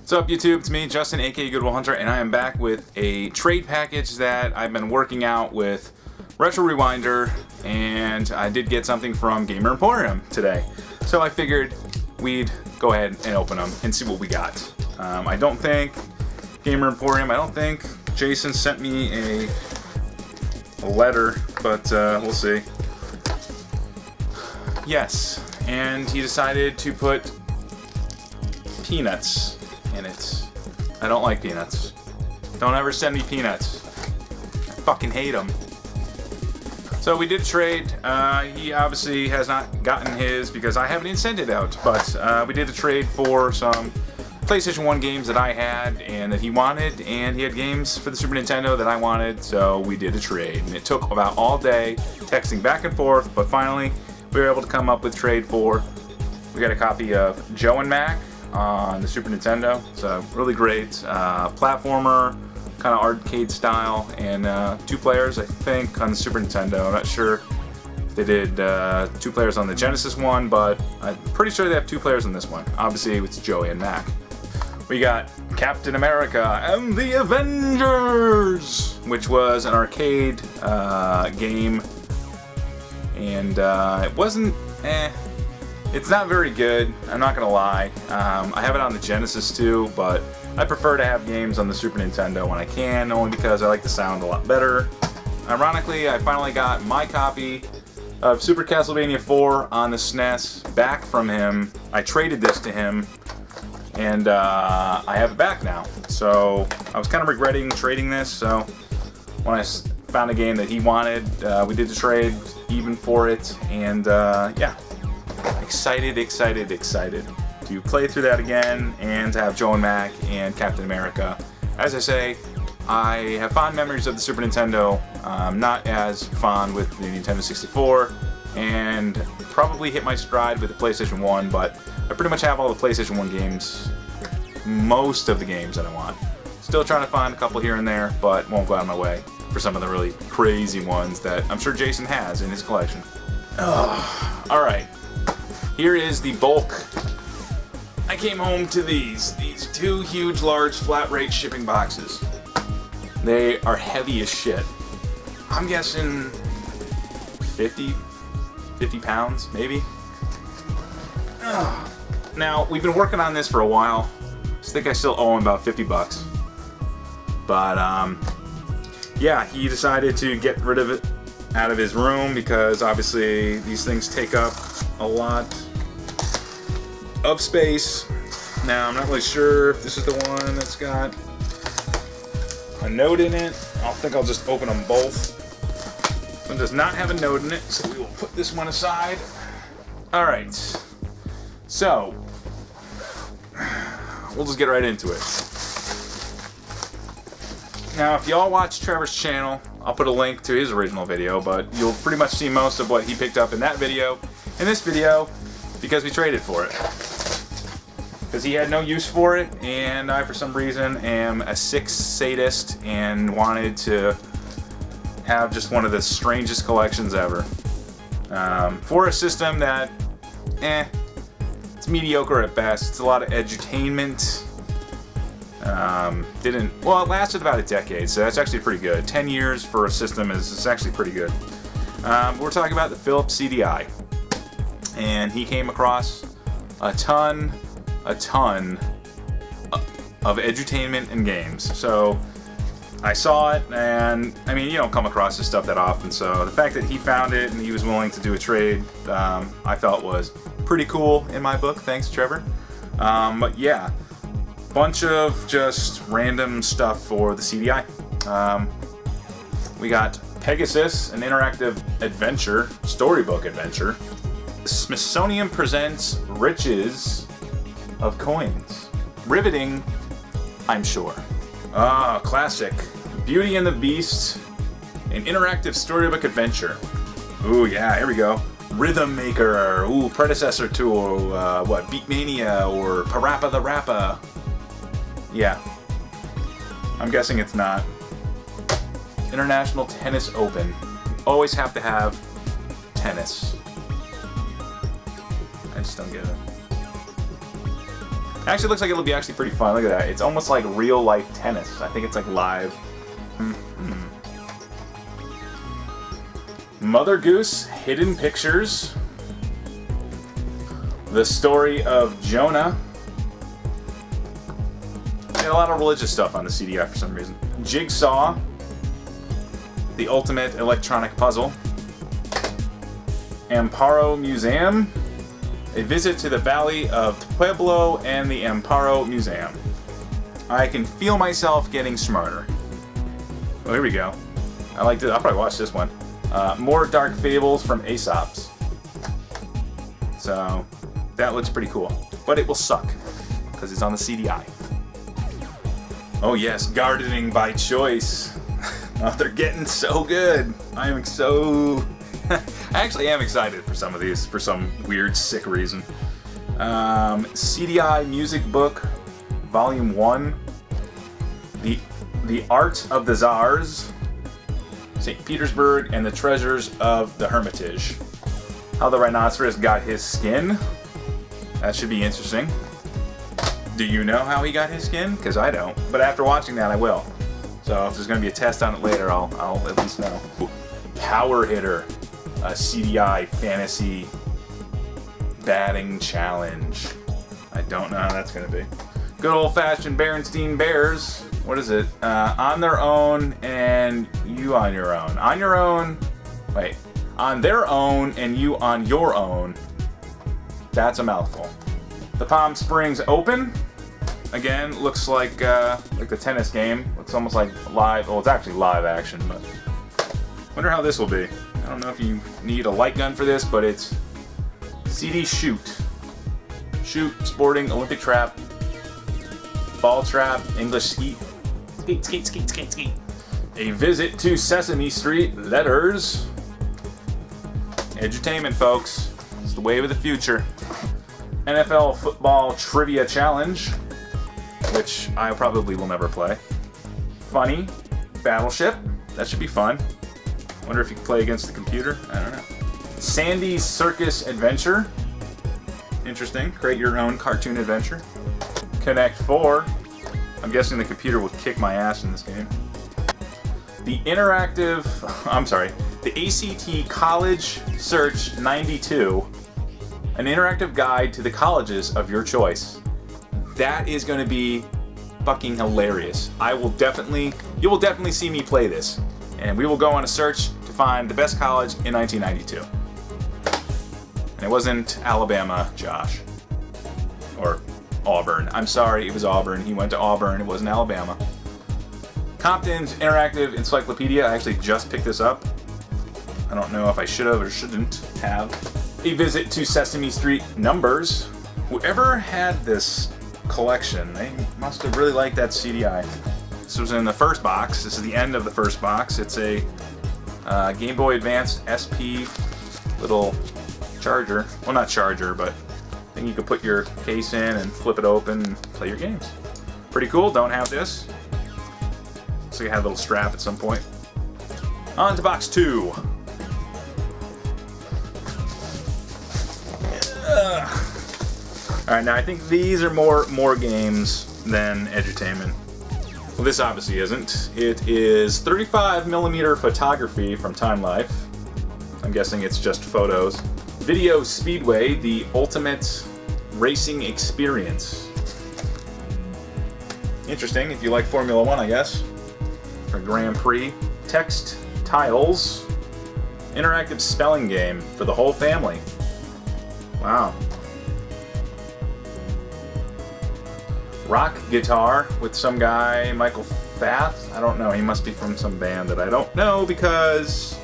What's up, YouTube? It's me, Justin, aka Good Will Hunter, and I am back with a trade package that I've been working out with RetroRewinder, and I did get something from Gamer Emporium today. So I figured we'd go ahead and open them and see what we got. I don't think Jason sent me a letter, but we'll see. Yes, and he decided to put peanuts in it. I don't like peanuts. Don't ever send me peanuts. I fucking hate them. So we did a trade. He obviously has not gotten his because I haven't even sent it out, but we did a trade for some PlayStation 1 games that I had and that he wanted, and he had games for the Super Nintendo that I wanted, so we did a trade. And it took about all day, texting back and forth, but finally we were able to come up with trade for. We got a copy of Joe and Mac on the Super Nintendo. It's a really great platformer, kind of arcade style, and 2 players, I think, on the Super Nintendo. I'm not sure if they did 2 players on the Genesis one, but I'm pretty sure they have 2 players on this one. Obviously, it's Joey and Mac. We got Captain America and the Avengers, which was an arcade game, and it wasn't, it's not very good, I'm not gonna lie. I have it on the Genesis too, but I prefer to have games on the Super Nintendo when I can, only because I like the sound a lot better. Ironically, I finally got my copy of Super Castlevania 4 on the SNES back from him. I traded this to him, and I have it back now. So I was kind of regretting trading this, so when I found a game that he wanted, we did the trade even for it, and yeah. Excited to play through that again and to have Joe and Mac and Captain America. As I say, I have fond memories of the Super Nintendo, not as fond with the Nintendo 64, and probably hit my stride with the PlayStation 1, but I pretty much have all the PlayStation 1 games, most of the games that I want. Still trying to find a couple here and there, but won't go out of my way for some of the really crazy ones that I'm sure Jason has in his collection. Alright. Here is the bulk. I came home to these 2 huge, large, flat rate shipping boxes. They are heavy as shit. I'm guessing 50 pounds, maybe. Now, we've been working on this for a while. I think I still owe him about 50 bucks. But, yeah, he decided to get rid of it out of his room because obviously these things take up a lot of space. Now, I'm not really sure if this is the one that's got a note in it. I think I'll just open them both. This one does not have a note in it, so we will put this one aside. Alright, so we'll just get right into it. Now, if y'all watch Trevor's channel, I'll put a link to his original video, but you'll pretty much see most of what he picked up in that video, in this video, because we traded for it. Because he had no use for it, and I, for some reason, am a sick sadist and wanted to have just one of the strangest collections ever. For a system that, it's mediocre at best. It's a lot of edutainment. Well, it lasted about a decade, so that's actually pretty good. 10 years for a system is actually pretty good. We're talking about the Philips CDI, and he came across a ton of edutainment and games. So I saw it, and I mean, you don't come across this stuff that often, so the fact that he found it and he was willing to do a trade, I felt was pretty cool in my book. Thanks, Trevor. But yeah, bunch of just random stuff for the CDI. We got Pegasus, an interactive adventure, storybook adventure. Smithsonian presents Riches of Coins. Riveting, I'm sure. Classic. Beauty and the Beast, an interactive storybook adventure. Ooh, yeah, here we go. Rhythm Maker. Ooh, predecessor to, what, Beatmania or Parappa the Rappa. Yeah. I'm guessing it's not. International Tennis Open. You always have to have tennis. I just don't get it. Actually, it looks like it'll be actually pretty fun. Look at that. It's almost like real-life tennis. I think it's like live. Mother Goose, Hidden Pictures. The Story of Jonah. They had a lot of religious stuff on the CDI for some reason. Jigsaw. The Ultimate Electronic Puzzle. Amparo Museum. A Visit to the Valley of Pueblo and the Amparo Museum. I can feel myself getting smarter. Oh, here we go. I like this. I'll probably watch this one. More Dark Fables from Aesop's. So, that looks pretty cool. But it will suck, because it's on the CDI. Oh yes, Gardening by Choice. Oh, they're getting so good. I am so... I actually am excited for some of these, for some weird, sick reason. CDI Music Book, Volume 1. The Art of the Czars. St. Petersburg and the Treasures of the Hermitage. How the Rhinoceros Got His Skin. That should be interesting. Do you know how he got his skin? Because I don't. But after watching that, I will. So if there's going to be a test on it later, I'll at least know. Power Hitter. A CDI Fantasy Batting Challenge. I don't know how that's going to be. Good old-fashioned Berenstein Bears. What is it? On their own and you on your own. On your own. Wait. On their own and you on your own. That's a mouthful. The Palm Springs Open. Again, looks like the tennis game. Looks almost like live. Well, it's actually live action, but wonder how this will be. I don't know if you need a light gun for this, but it's CD Shoot. Shoot, Sporting, Olympic Trap, Ball Trap, English Skeet. Skeet, skeet, skeet, skeet, skeet. A Visit to Sesame Street, Letters. Edutainment, folks. It's the wave of the future. NFL Football Trivia Challenge, which I probably will never play. Funny. Battleship. That should be fun. Wonder if you can play against the computer. I don't know. Sandy's Circus Adventure. Interesting. Create your own cartoon adventure. Connect 4. I'm guessing the computer will kick my ass in this game. The ACT College Search 92. An interactive guide to the colleges of your choice. That is going to be fucking hilarious. You will definitely see me play this. And we will go on a search to find the best college in 1992. And it wasn't Alabama, Josh. Or Auburn. I'm sorry, it was Auburn. He went to Auburn. It wasn't Alabama. Compton's Interactive Encyclopedia. I actually just picked this up. I don't know if I should have or shouldn't have. A Visit to Sesame Street Numbers. Whoever had this collection, they must have really liked that CDI. This was in the first box. This is the end of the first box. It's a Game Boy Advance SP little charger. Well, not charger, but thing you can put your case in and flip it open and play your games. Pretty cool. Don't have this. So you had a little strap at some point. On to box 2. Alright, now I think these are more games than edutainment. Well, this obviously isn't. It is 35mm photography from Time Life. I'm guessing it's just photos. Video Speedway, the ultimate racing experience. Interesting, if you like Formula 1, I guess. Or Grand Prix. Text Tiles. Interactive spelling game for the whole family. Wow. Rock guitar with some guy, Michael Fath. I don't know. He must be from some band that I don't know because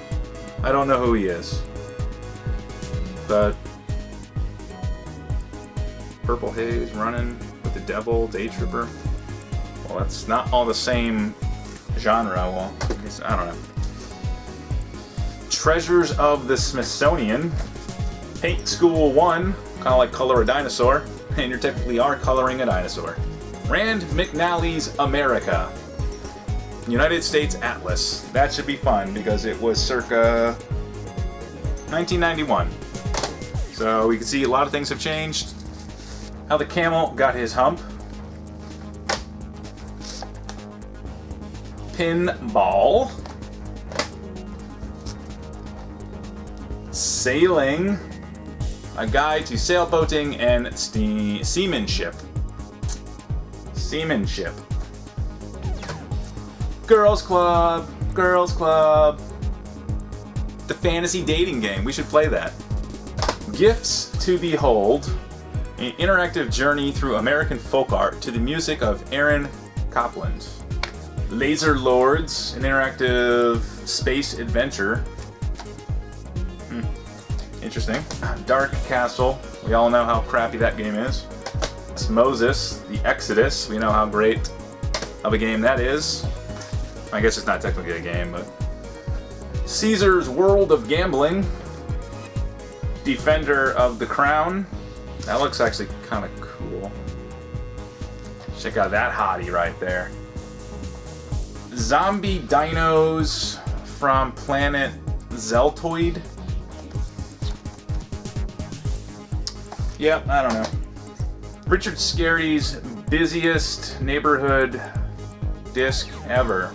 I don't know who he is. But Purple Haze, Running with the Devil, Day Tripper. Well, that's not all the same genre. Well, I don't know. Treasures of the Smithsonian. Paint School 1, kind of like Color a Dinosaur, and you technically are coloring a dinosaur. Rand McNally's America. United States Atlas. That should be fun because it was circa 1991. So we can see a lot of things have changed. How the camel got his hump. Pinball. Sailing. A guide to sailboating and seamanship. Seamanship. Girls Club. Girls Club. The fantasy dating game. We should play that. Gifts to Behold. An interactive journey through American folk art to the music of Aaron Copland. Laser Lords. An interactive space adventure. Interesting. Dark Castle. We all know how crappy that game is. Moses, The Exodus. We know how great of a game that is. I guess it's not technically a game, but... Caesar's World of Gambling. Defender of the Crown. That looks actually kind of cool. Check out that hottie right there. Zombie Dinos from Planet Zeltoid. Yep, I don't know. Richard Scarry's busiest neighborhood disc ever.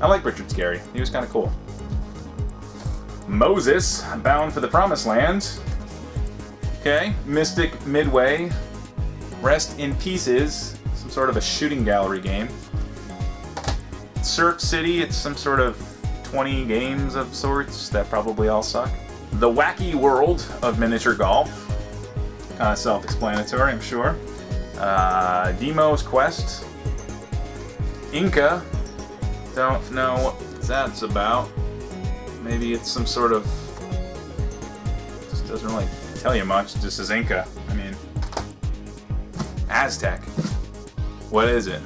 I like Richard Scarry. He was kind of cool. Moses, Bound for the Promised Land. Okay, Mystic Midway. Rest in Pieces. Some sort of a shooting gallery game. Surf City, it's some sort of 20 games of sorts that probably all suck. The Wacky World of Miniature Golf. Kind of self-explanatory, I'm sure. Demo's Quest. Inca. Don't know what that's about. Maybe it's some sort of... Just doesn't really tell you much. It just says Inca. I mean... Aztec. What is it?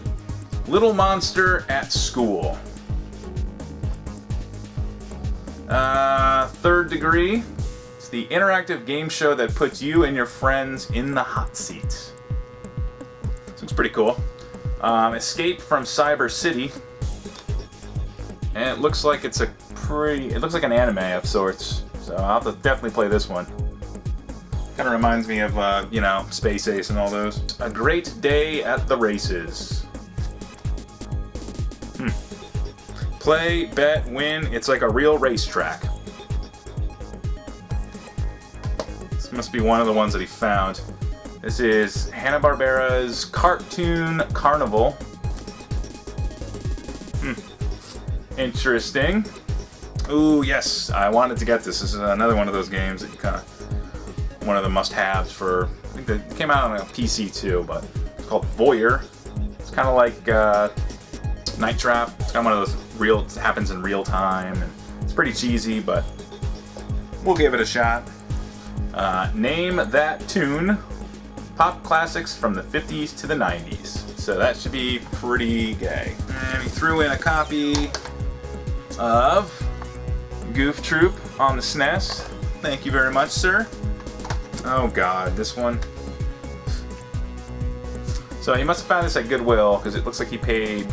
Little Monster at School. Third Degree. It's the interactive game show that puts you and your friends in the hot seat. This looks pretty cool. Escape from Cyber City. And it looks like it's a pretty... It looks like an anime of sorts. So I'll have to definitely play this one. Kind of reminds me of, you know, Space Ace and all those. A Great Day at the Races. Play, bet, win. It's like a real racetrack. This must be one of the ones that he found. This is Hanna-Barbera's Cartoon Carnival. Interesting. Ooh, yes, I wanted to get this. This is another one of those games that you kind of... One of the must-haves for... I think it came out on a PC too, but it's called Voyeur. It's kind of like Night Trap. It's kind of one of those real... It happens in real time, and it's pretty cheesy, but we'll give it a shot. Name That Tune. Pop classics from the 50s to the 90s. So that should be pretty gay. And he threw in a copy of Goof Troop on the SNES. Thank you very much, sir. Oh god, this one. So he must have found this at Goodwill, because it looks like he paid...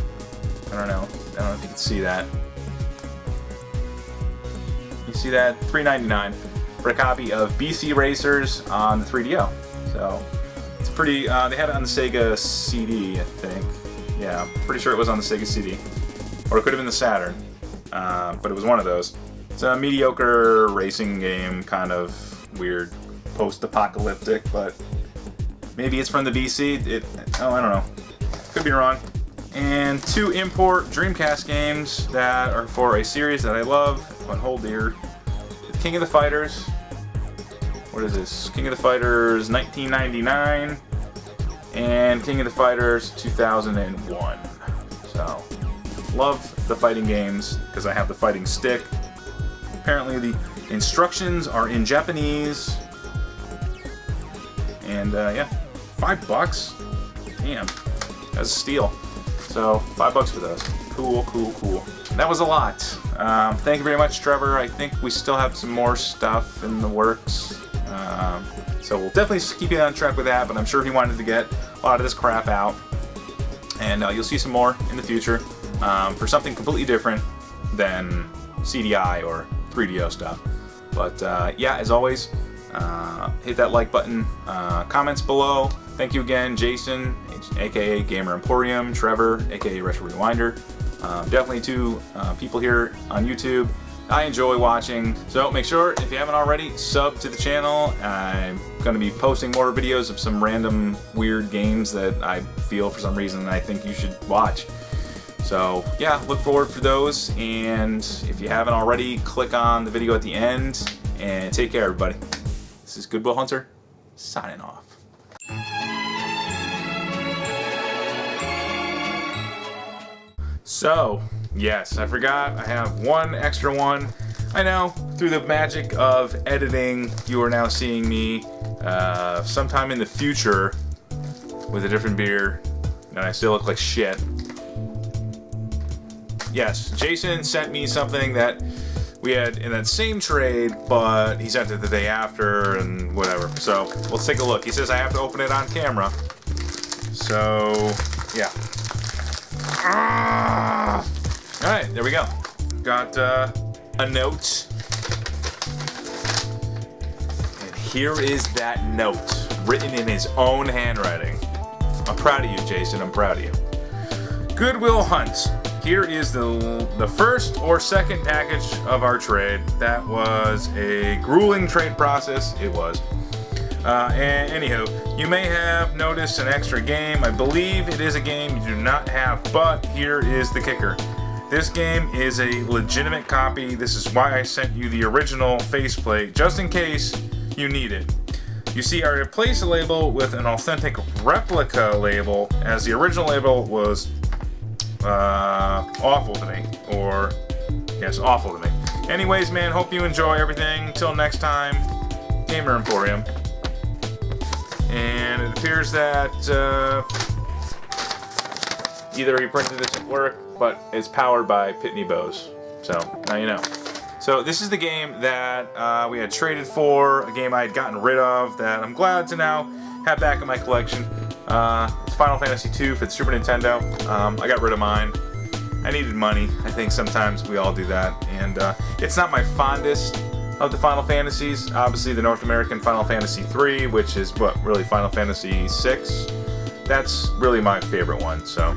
I don't know if you can see that. You see that? $3.99 for a copy of BC Racers on the 3DO. So, it's pretty... they had it on the Sega CD, I think. Yeah, pretty sure it was on the Sega CD. Or it could have been the Saturn. But it was one of those. It's a mediocre racing game, kind of weird, post-apocalyptic, but maybe it's from the BC. I don't know. Could be wrong. And 2 import Dreamcast games that are for a series that I love, but hold dear. King of the Fighters. What is this? King of the Fighters 1999 and King of the Fighters 2001. So, love the fighting games because I have the fighting stick. Apparently the instructions are in Japanese. And yeah, $5. Damn, that's a steal. So $5 for those. Cool, cool, cool. That was a lot. Thank you very much, Trevor. I think we still have some more stuff in the works. So we'll definitely keep you on track with that, but I'm sure he wanted to get a lot of this crap out. And you'll see some more in the future for something completely different than CDI or 3DO stuff. But yeah, as always, hit that like button. Comments below. Thank you again, Jason, aka Gamer Emporium, Trevor, aka RetroRewinder. Definitely two people here on YouTube I enjoy watching. So make sure, if you haven't already, sub to the channel. I'm going to be posting more videos of some random weird games that I feel for some reason I think you should watch. So yeah, look forward for those, and if you haven't already, click on the video at the end, and take care everybody. This is Goodwill Hunter, signing off. So, yes, I forgot, I have one extra one. I know, through the magic of editing, you are now seeing me sometime in the future with a different beer, and I still look like shit. Yes, Jason sent me something that we had in that same trade, but he sent it the day after and whatever. So, let's take a look. He says I have to open it on camera. So, yeah. Alright, there we go. Got a note. And here is that note, written in his own handwriting. I'm proud of you, Jason. I'm proud of you. Goodwill Hunt. Here is the first or second package of our trade. That was a grueling trade process. It was. And anywho, you may have noticed an extra game. I believe it is a game you do not have, but here is the kicker. This game is a legitimate copy. This is why I sent you the original faceplate, just in case you need it. You see, I replaced the label with an authentic replica label, as the original label was awful to me. Or, yes, awful to me. Anyways, man, hope you enjoy everything. Till next time, Gamer Emporium. And it appears that either he printed this at work, but it's powered by Pitney Bowes. So, now you know. So, this is the game that we had traded for, a game I had gotten rid of that I'm glad to now have back in my collection. It's Final Fantasy II for the Super Nintendo. I got rid of mine. I needed money. I think sometimes we all do that. And it's not my fondest of the Final Fantasies. Obviously, the North American Final Fantasy III, which is what, really Final Fantasy VI. That's really my favorite one. So,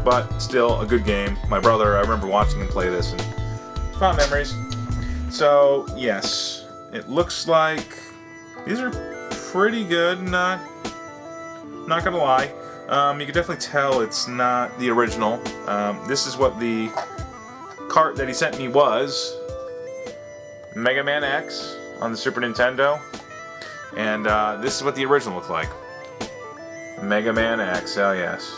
but still a good game. My brother, I remember watching him play this, and fond memories. So yes, it looks like these are pretty good. Not gonna lie. You can definitely tell it's not the original. This is what the cart that he sent me was. Mega Man X on the Super Nintendo, and this is what the original looked like. Mega Man X, oh yes.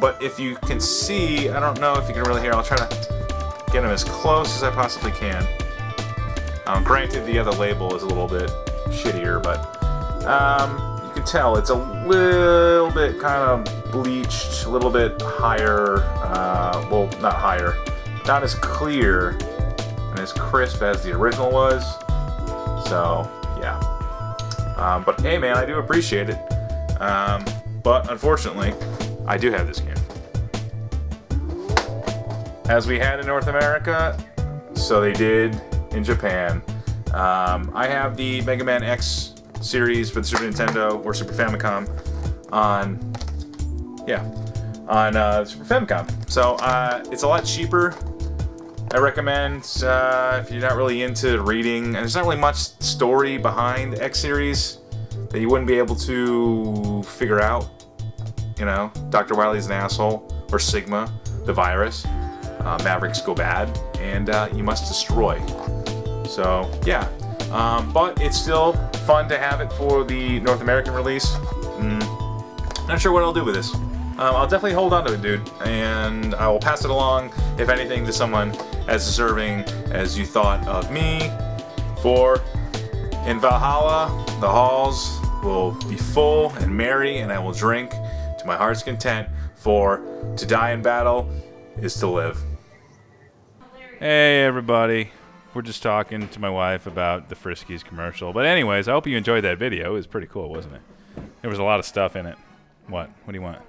But if you can see, I don't know if you can really hear, I'll try to get him as close as I possibly can. Granted, the other label is a little bit shittier, but you can tell it's a little bit kind of bleached, a little bit higher, well, not higher, not as clear as crisp as the original was. So yeah, but hey man, I do appreciate it, but unfortunately I do have this game, as we had in North America, so they did in Japan. I have the Mega Man X series for the Super Nintendo or Super Famicom on Super Famicom, so it's a lot cheaper. I recommend, if you're not really into reading, and there's not really much story behind the X series that you wouldn't be able to figure out. You know, Dr. Wily's an asshole, or Sigma, the virus. Mavericks go bad, and you must destroy. So, yeah. But it's still fun to have it for the North American release. Not sure what I'll do with this. I'll definitely hold on to it, dude, and I will pass it along, if anything, to someone as deserving as you thought of me. For in Valhalla, the halls will be full and merry, and I will drink to my heart's content, for to die in battle is to live. Hey, everybody. We're just talking to my wife about the Friskies commercial. But anyways, I hope you enjoyed that video. It was pretty cool, wasn't it? There was a lot of stuff in it. What? What do you want?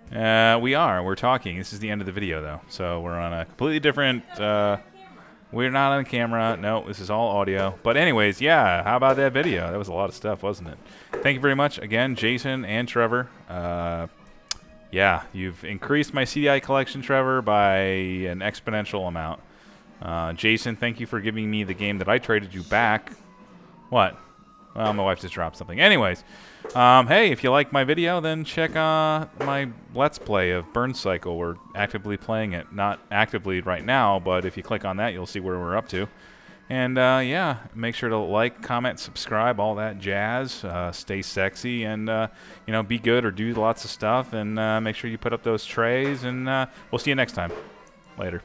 We're talking. This is the end of the video, though. So we're on a completely different We're not on camera. No, this is all audio. But anyways, yeah, how about that video? That was a lot of stuff, wasn't it? Thank you very much. Again, Jason and Trevor. Yeah, you've increased my CDI collection, Trevor, by an exponential amount. Jason, thank you for giving me the game that I traded you back. What? Well, my wife just dropped something. Anyways, hey, if you like my video, then check my Let's Play of Burn Cycle. We're actively playing it. Not actively right now, but if you click on that, you'll see where we're up to. And, yeah, make sure to like, comment, subscribe, all that jazz. Stay sexy and, you know, be good or do lots of stuff. And make sure you put up those trays. And we'll see you next time. Later.